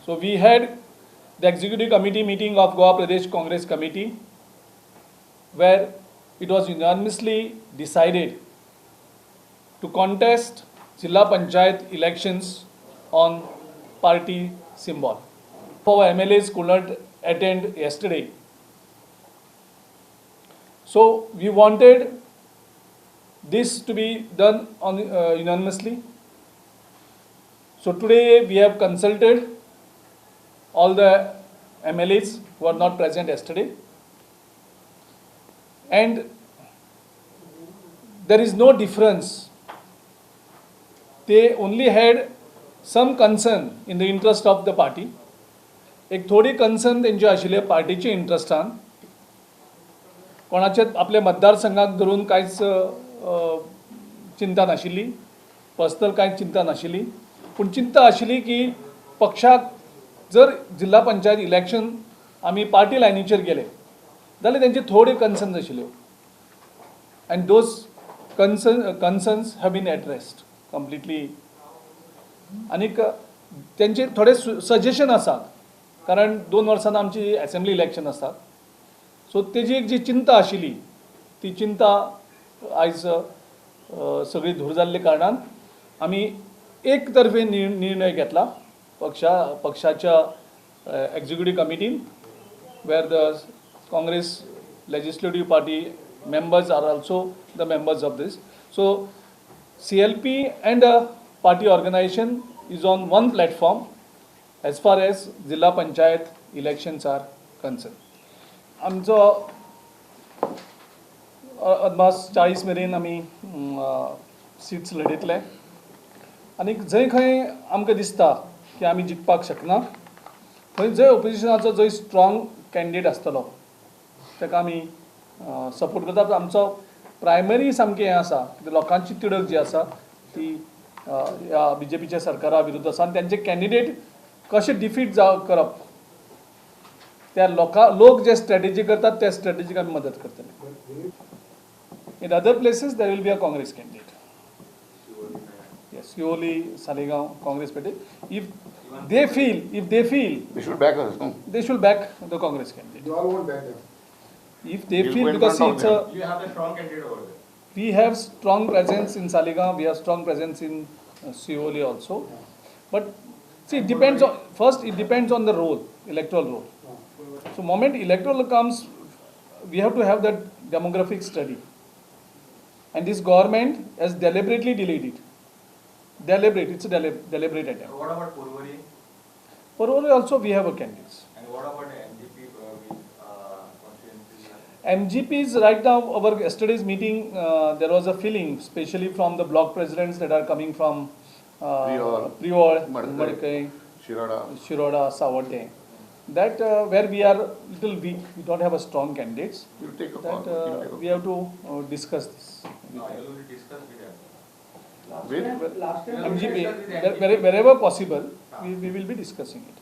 So we had the executive committee meeting of Goa Pradesh Congress Committee, where it was unanimously decided to contest Jilla Panchayat elections on party symbol. Our MLAs could not attend yesterday. So we wanted this to be done on unanimously. So today we have consulted all the MLAs who are not present yesterday, and there is no difference. They only had some concern in the interest of the party. एक थोडी concern तेंचे आशिल्ले पार्टीचे इंट्रस्टान, कोणाचे आपल्या मतदारसंघाक धरून कांयच चिंता नाशिल्ली, पर्सनल कांयच चिंता नाशिल्ली, पूण चिंता आशिल्ली की पक्षाक जर जिल्हा पंचायत इलेक्शन आमी पार्टी लायनीचेर गेले जाल्यार तेंचे थोडे कन्सर्न्स आशिल्ल्यो, and those concerns have been addressed completely. आनीक तेंचे थोडे सजेशन आसात, कारण 2 वर्सांनी आमची असेंब्ली इलेक्शन आसात. सो तेजी एक जी चिंता आशिल्ली ती चिंता आयज सगळी धूर जाल्ले कारणान आमी एक तर्फे निर्णय घेतला पक्षाच्या एक्झिक्युटिव्ह कमिटीन, where the Congress legislative party members are also the members of this. So CLP and party organization is on one platform as far as Jilla Panchayat elections are concerned. आमचो अदमास 40 मेरेन आमी सीट्स लढयतले, आनी जंय खंय आमकां दिसता की आमी जिखपाक शकना थंय जंय ओपोजिशनाचो जंय स्ट्रॉंग कॅन्डिडेट आसतलो ताका आमी सपोर्ट करता. आमचो प्रायमरी सामकें हें आसा की लोकांची तिडक जी आसा ती ह्या BJPच्या सरकारा विरुद्ध आसा, आनी तेंचे कॅन्डिडेट कशें डिफीट करप त्या लोक जे स्ट्रॅटेजी करतात त्या स्ट्रॅटेजीक आमी मदत करतले. In other places there will be a Congress candidate. Yes, Sioli, Salegaon, Congress party. If they feel they should back us, no? They should back the Congress candidate. You all won't back them. If they feel, because see, it's you have a strong candidate over there. we have strong presence in Salegaon, we have strong presence in Sioli also. But see, it depends on, first it depends on the role, electoral role. So moment electoral comes, we have to have that demographic study. And this government has deliberately delayed it. It's a deliberate attempt. What about Purvari? Purvari also we have a candidates. And what about MGP constituencies? MGPs right now, our yesterday's meeting, there was a feeling, especially from the block presidents that are coming from Prior, Madkai, Shiroda, Savate, that where we are little weak, we don't have a strong candidates. We'll take a that call. we have to discuss this. No, you will discuss with them. MGP, wherever possible, we will be discussing it.